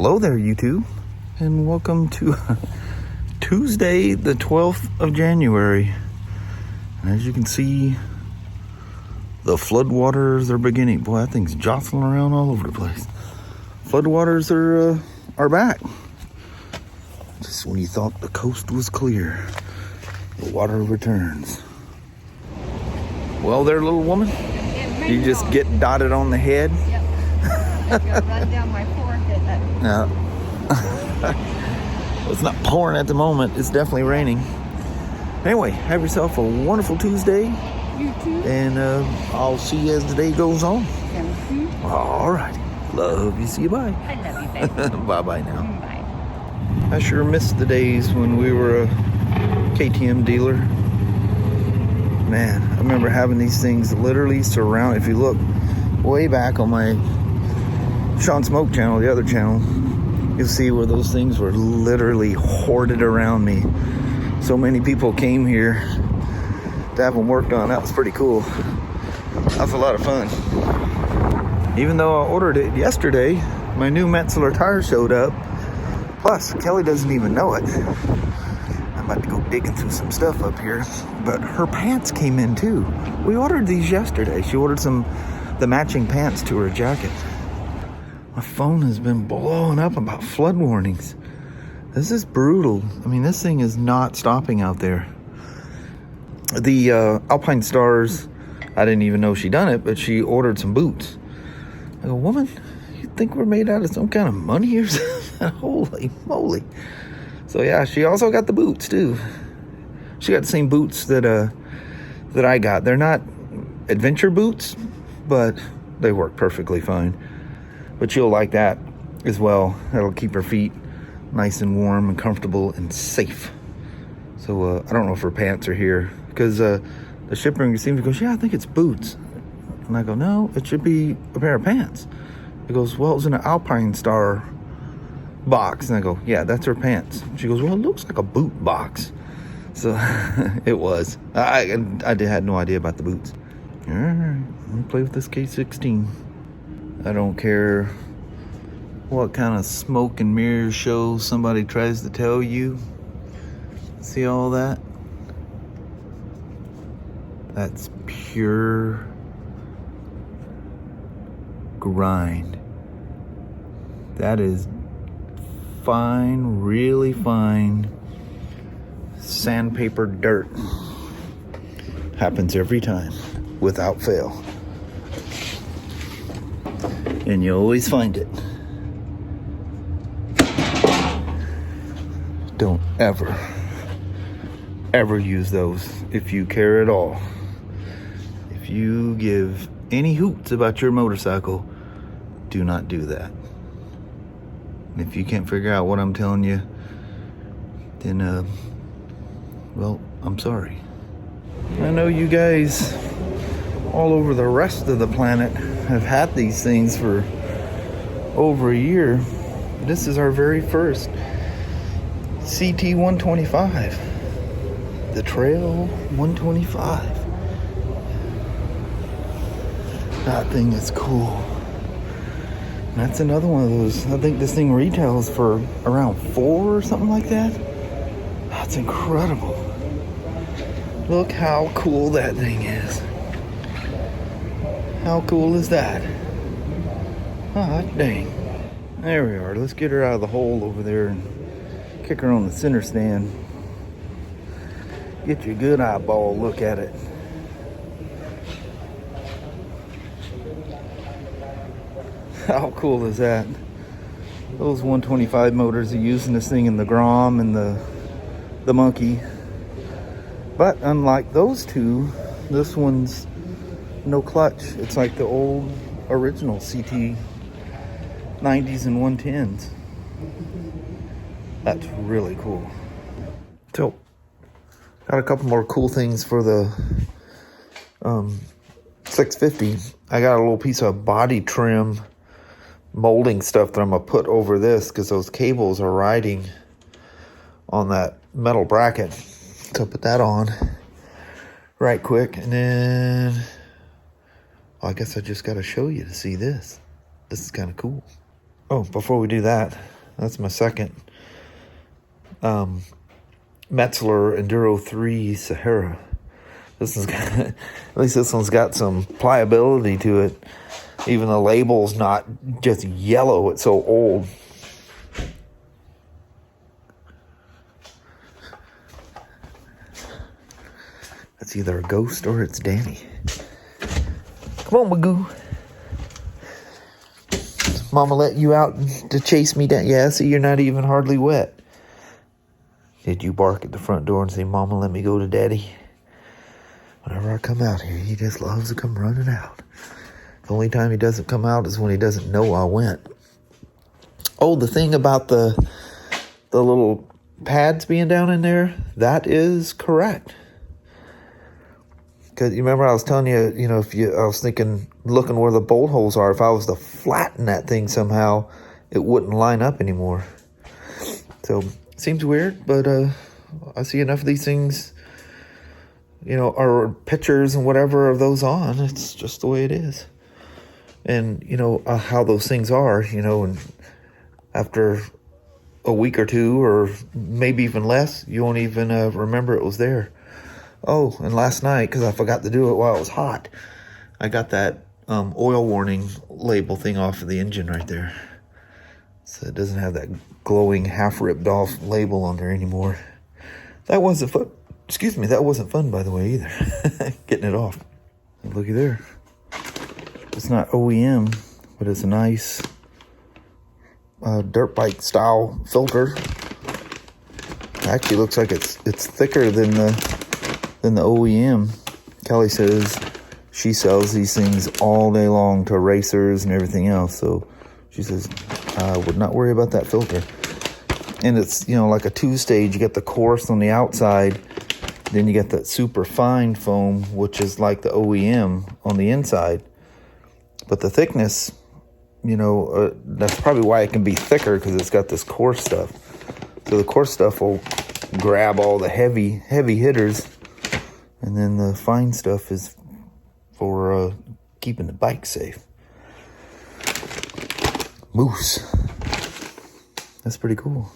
Hello there, YouTube, and welcome to Tuesday, the 12th of January. And as you can see, the floodwaters are beginning. Boy, that thing's jostling around all over the place. Floodwaters are back. Just when you thought the coast was clear, the water returns. Well there, little woman. You just get dotted on the head. Yep. It's run down my forehead. No. Well, it's not pouring at the moment. It's definitely raining. Anyway, have yourself a wonderful Tuesday. You too. And I'll see you as the day goes on. Thank you. All right. Love you. See you. Bye. I love you, baby. Bye-bye now. Bye. I sure missed the days when we were a KTM dealer. Man, I remember having these things literally surrounded. If you look way back on my ShawnSmoak channel, the other channel, you'll see where those things were literally hoarded around me. So many people came here to have them worked on. That was pretty cool. That was a lot of fun. Even though I ordered it yesterday, my new Metzeler tire showed up. Plus, Kelly doesn't even know it. I'm about to go digging through some stuff up here, but her pants came in too. We ordered these yesterday. She ordered the matching pants to her jacket. My phone has been blowing up about flood warnings. This is brutal. I mean, this thing is not stopping out there. The AlpineStars, I didn't even know she done it, but she ordered some boots. I go, woman, you think we're made out of some kind of money or something? Holy moly. So yeah, she also got the boots too. She got the same boots that I got. They're not adventure boots, but they work perfectly fine. But she'll like that as well. That'll keep her feet nice and warm and comfortable and safe. So I don't know if her pants are here, because the shipper seems to go, yeah, I think it's boots. And I go, no, it should be a pair of pants. He goes, well, it's in an AlpineStar box. And I go, yeah, that's her pants. She goes, well, it looks like a boot box. So it was. I had no idea about the boots. All right, let me play with this K16. I don't care what kind of smoke and mirrors show somebody tries to tell you. See all that? That's pure grind. That is fine, really fine sandpaper dirt. Happens every time, without fail. And you always find it. Don't ever use those if you care at all. If you give any hoots about your motorcycle, do not do that. If you can't figure out what I'm telling you, then well, I'm sorry. I know you guys all over the rest of the planet have had these things for over a year. This is our very first CT 125, the Trail 125. That thing is cool. That's another one of those. I think this thing retails for around $4 or something like that. That's incredible. Look how cool that thing is. How cool is that? Ah, dang. There we are. Let's get her out of the hole over there and kick her on the center stand. Get you a good eyeball look at it. How cool is that? Those 125 motors are using this thing in the Grom and the Monkey. But unlike those two, this one's no clutch. It's like the old original CT 90s and 110s. That's really cool. So, got a couple more cool things for the 650. I got a little piece of body trim molding stuff that I'm gonna put over this, because those cables are riding on that metal bracket. So put that on right quick, and then I guess I just got to show you to see this. This is kind of cool. Oh, before we do that, that's my second Metzeler Enduro 3 Sahara. This is at least this one's got some pliability to it. Even the label's not just yellow, it's so old. It's either a ghost or it's Danny. Come on, Magoo. Mama let you out to chase me down. Yeah, see, you're not even hardly wet. Did you bark at the front door and say, Mama, let me go to Daddy? Whenever I come out here, he just loves to come running out. The only time he doesn't come out is when he doesn't know I went. Oh, the thing about the little pads being down in there, that is correct. Because you remember I was telling you, I was thinking, looking where the bolt holes are, if I was to flatten that thing somehow, it wouldn't line up anymore. So, seems weird, but I see enough of these things, or pictures and whatever of those on. It's just the way it is. And, how those things are, and after a week or two, or maybe even less, you won't even remember it was there. Oh, and last night, because I forgot to do it while it was hot, I got that oil warning label thing off of the engine right there. So it doesn't have that glowing, half-ripped off label on there anymore. That wasn't fun. Excuse me, that wasn't fun, by the way, either. Getting it off. Looky there. It's not OEM, but it's a nice dirt bike style filter. Actually, looks like it's thicker than the OEM. Kelly says she sells these things all day long to racers and everything else. So she says, I would not worry about that filter. And it's, like a 2-stage. You get the coarse on the outside. Then you get that super fine foam, which is like the OEM on the inside. But the thickness, that's probably why it can be thicker, because it's got this coarse stuff. So the coarse stuff will grab all the heavy hitters. And then the fine stuff is for keeping the bike safe. Moose. That's pretty cool.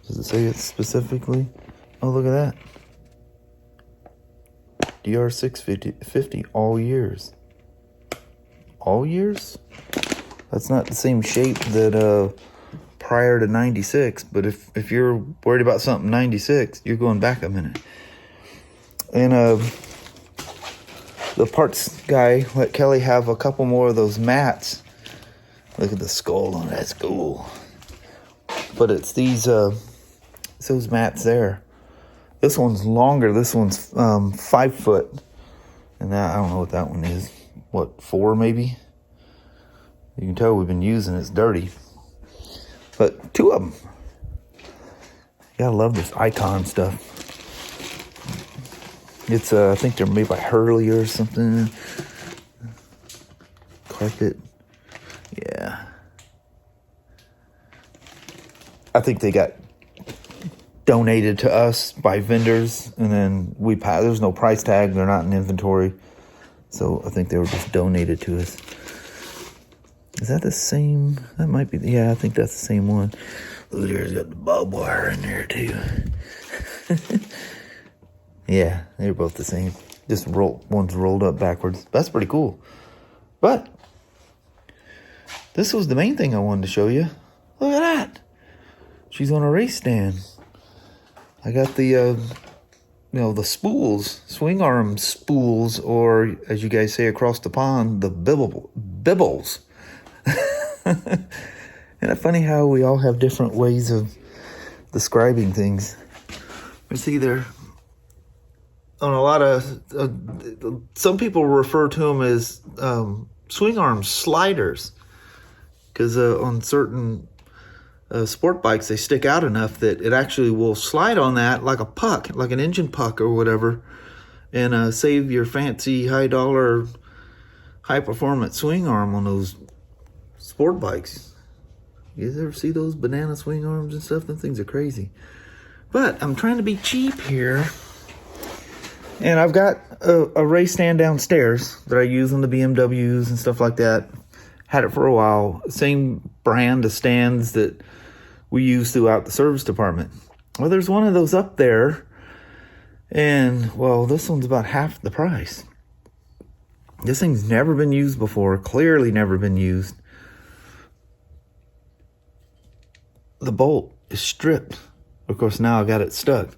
Does it say it specifically? Oh, look at that. DR650 all years. All years? That's not the same shape that prior to 96. But if you're worried about something 96, you're going back a minute. And the parts guy let Kelly have a couple more of those mats. Look at the skull on it. That's cool. But it's these it's those mats there. This one's longer. This one's 5 foot. And that, I don't know what that one is. What, 4 maybe? You can tell we've been using it. It's dirty. But 2 of them. You gotta love this icon stuff. It's, I think they're made by Hurley or something. Carpet. Yeah. I think they got donated to us by vendors, and then there's no price tag. They're not in inventory. So I think they were just donated to us. Is that the same? That might be. Yeah, I think that's the same one. Look, there's got the barbed wire in there too. Yeah, they're both the same. Just one's rolled up backwards. That's pretty cool. But this was the main thing I wanted to show you. Look at that. She's on a race stand. I got the the spools, swing arm spools, or as you guys say across the pond, the bibbles. Isn't it funny how we all have different ways of describing things? It's either on a lot of some people refer to them as swing arm sliders, because on certain sport bikes they stick out enough that it actually will slide on that like a puck, like an engine puck or whatever, and save your fancy high dollar high performance swing arm on those sport bikes. You guys ever see those banana swing arms and stuff? Them things are crazy. But I'm trying to be cheap here. And I've got a race stand downstairs that I use on the BMWs and stuff like that. Had it for a while. Same brand of stands that we use throughout the service department. Well, there's one of those up there, and, well, this one's about half the price. This thing's never been used before, clearly never been used. The bolt is stripped. Of course, now I got it stuck.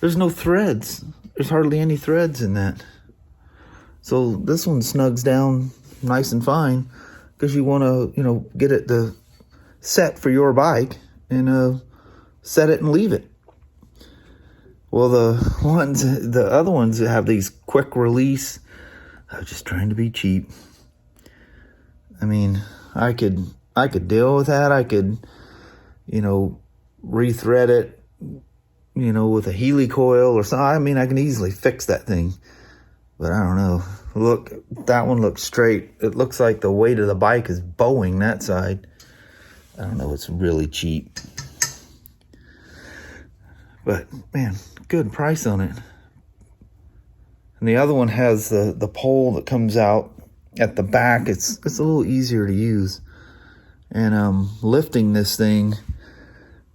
There's no threads. There's hardly any threads in that. So this one snugs down nice and fine because you want to, get it to set for your bike and set it and leave it. Well, the other ones that have these quick release, I was just trying to be cheap. I mean, I could deal with that. I could, rethread it, with a Healy coil or something. I mean, I can easily fix that thing. But I don't know. Look, that one looks straight. It looks like the weight of the bike is bowing that side. I don't know. It's really cheap. But, man, good price on it. And the other one has the pole that comes out at the back. It's a little easier to use. And lifting this thing,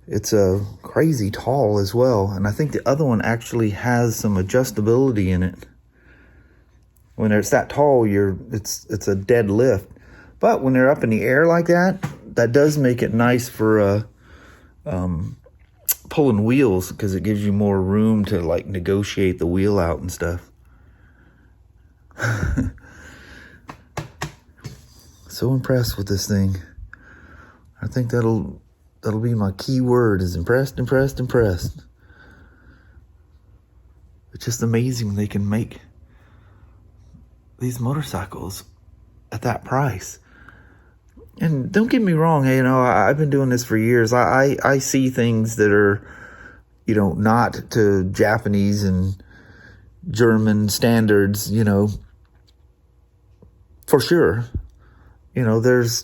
it's crazy tall as well. And I think the other one actually has some adjustability in it. When it's that tall, it's a dead lift. But when they're up in the air like that, that does make it nice for pulling wheels, because it gives you more room to like negotiate the wheel out and stuff. So impressed with this thing. I think that'll be my key word, is impressed, impressed, impressed. It's just amazing they can make these motorcycles at that price. And don't get me wrong, hey, I've been doing this for years. I see things that are, not to Japanese and German standards, for sure. There's,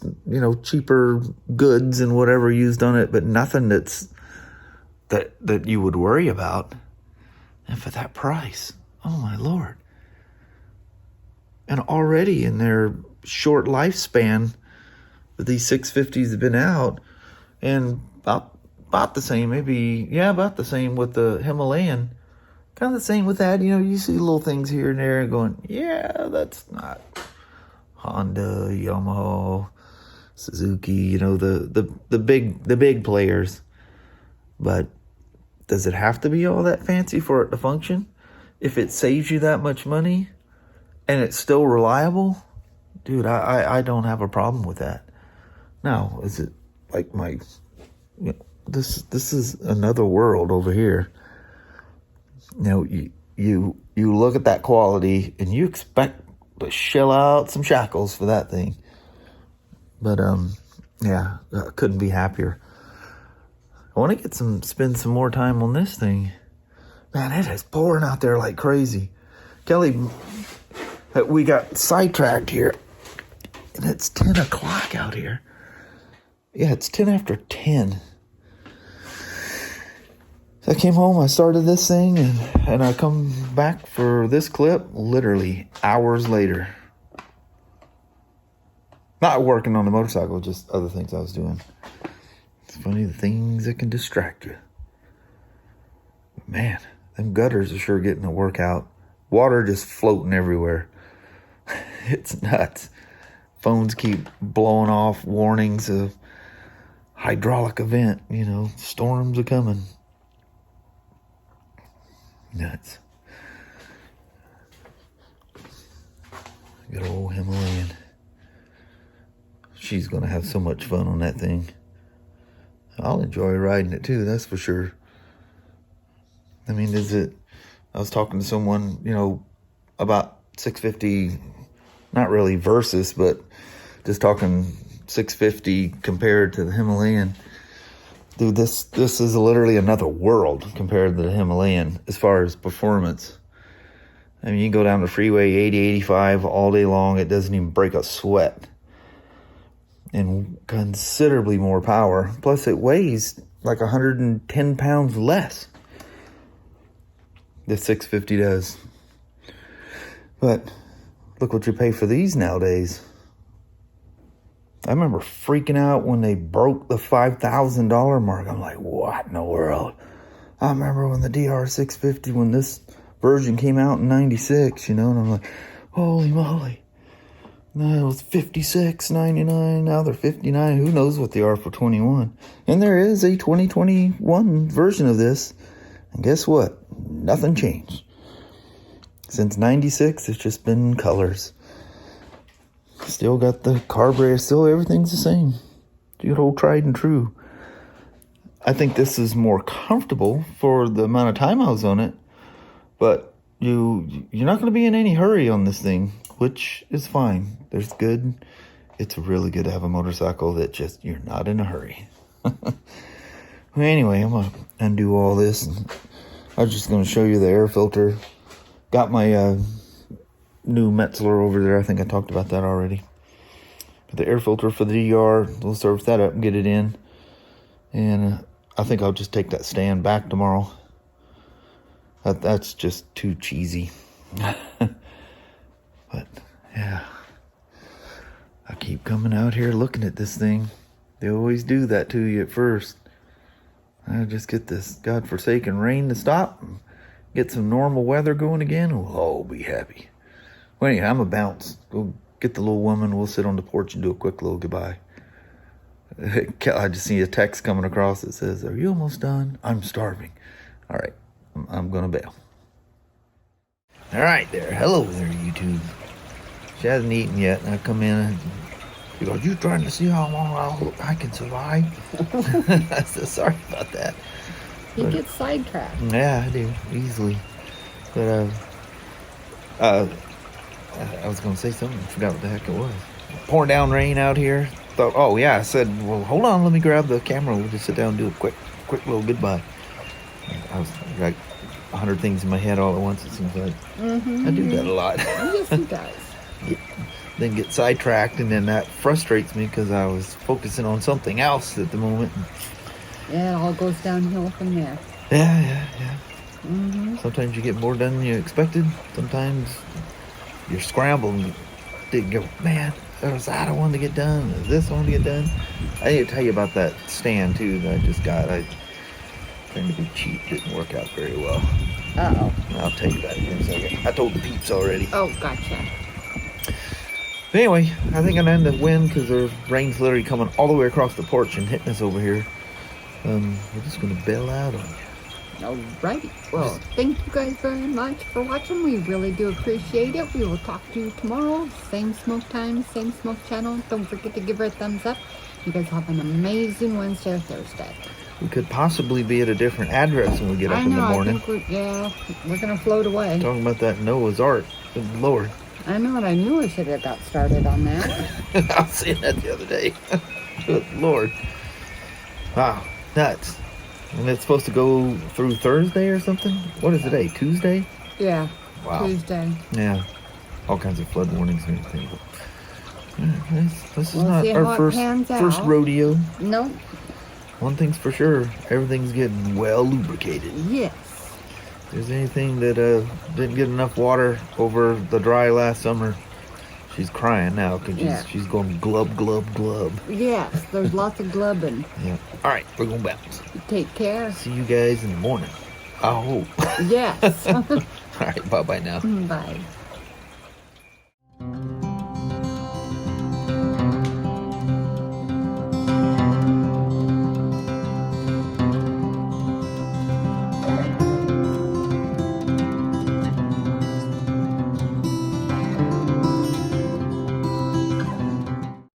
cheaper goods and whatever used on it, but nothing that you would worry about. And for that price, oh my Lord. And already in their short lifespan, these 650s have been out, and about the same, about the same with the Himalayan. Kind of the same with that, you see little things here and there going, yeah, that's not Honda, Yamaha, Suzuki, the big players. But does it have to be all that fancy for it to function? If it saves you that much money and it's still reliable, dude, I don't have a problem with that. Now, is it like this is another world over here. You look at that quality and you expect to shell out some shackles for that thing. But I couldn't be happier. I want to spend some more time on this thing. Man, it is pouring out there like crazy. Kelly, we got sidetracked here, and it's 10 o'clock out here. Yeah, it's 10 after 10. So I came home, I started this thing, and I come back for this clip literally hours later. Not working on the motorcycle, just other things I was doing. It's funny, the things that can distract you. Man, them gutters are sure getting a workout. Water just floating everywhere. It's nuts. Phones keep blowing off warnings of hydraulic event. Storms are coming. Nuts. Good old Himalayan. She's going to have so much fun on that thing. I'll enjoy riding it too, that's for sure. I mean, I was talking to someone, about 650, not really versus, but just talking 650 compared to the Himalayan. Dude, this is literally another world compared to the Himalayan as far as performance. I mean, you can go down the freeway 80, 85 all day long. It doesn't even break a sweat. And considerably more power. Plus, it weighs like 110 pounds less. The 650 does. But look what you pay for these nowadays. I remember freaking out when they broke the $5,000 mark. I'm like, what in the world? I remember when the DR650, when this version came out in 96, and I'm like, holy moly. No, it was $56.99. Now they're $59. Who knows what they are for 21? And there is a 2021 version of this. And guess what? Nothing changed. Since 96, it's just been colors. Still got the carburetor. Still everything's the same. Good old tried and true. I think this is more comfortable for the amount of time I was on it. But you're not going to be in any hurry on this thing, which is fine. There's good. It's really good to have a motorcycle that just, you're not in a hurry. Well, anyway, I'm going to undo all this. I was just going to show you the air filter. Got my new Metzeler over there. I think I talked about that already. But the air filter for the DR, we'll service that up and get it in. And I think I'll just take that stand back tomorrow. That's just too cheesy. But, yeah. I keep coming out here looking at this thing. They always do that to you at first. I just get this godforsaken rain to stop. And get some normal weather going again. We'll all be happy. Well, anyway, I'm a bounce. Go get the little woman. We'll sit on the porch and do a quick little goodbye. I just see a text coming across that says, are you almost done? I'm starving. All right. I'm going to bail. All right there. Hello there, YouTube. She hasn't eaten yet. And I come in and she goes, you trying to see how long I can survive? I said, sorry about that. He gets sidetracked. Yeah, I do. Easily. But, I was going to say something. I forgot what the heck it was. Pouring down rain out here. Thought, oh, yeah. I said, well, hold on. Let me grab the camera. We'll just sit down and do a quick little goodbye. I was like 100 things in my head all at once, it seems like. I do that a lot. Yes, he does. Then get sidetracked, and then that frustrates me because I was focusing on something else at the moment. Yeah, it all goes downhill from there. Yeah. Mm-hmm. Sometimes you get more done than you expected. Sometimes you're scrambled and you go, man, there's that I wanted to get done. There's this I wanted to get done. I need to tell you about that stand, too, that I just got. I trying to be cheap. Didn't work out very well. Uh-oh. I'll tell you about it in a second. I told the peeps already. Oh, gotcha. But anyway, I think I'm going to end the wind because the rain's literally coming all the way across the porch and hitting us over here. We're just going to bail out on you. Alright. Well, thank you guys very much for watching. We really do appreciate it. We will talk to you tomorrow. Same smoke time, same smoke channel. Don't forget to give her a thumbs up. You guys have an amazing Wednesday or Thursday. We could possibly be at a different address when we get up in the morning. I think we're going to float away. Talking about that Noah's Ark. Good Lord. I know what I knew. I should have got started on that. I was seeing that the other day. Good Lord. Wow. Nuts. And it's supposed to go through Thursday or something? What is today? Tuesday? Yeah. Wow. Tuesday. Yeah. All kinds of flood warnings and everything. This is We'll not see our how it first pans out. rodeo. Nope. One thing's for sure, everything's getting well lubricated. Yes. If there's anything that didn't get enough water over the dry last summer, she's crying now because she's going glub, glub, glub. Yes, there's lots of glubbing. Yeah. All right, we're going to bounce. Take care. See you guys in the morning. I hope. Yes. All right, bye-bye now. Bye.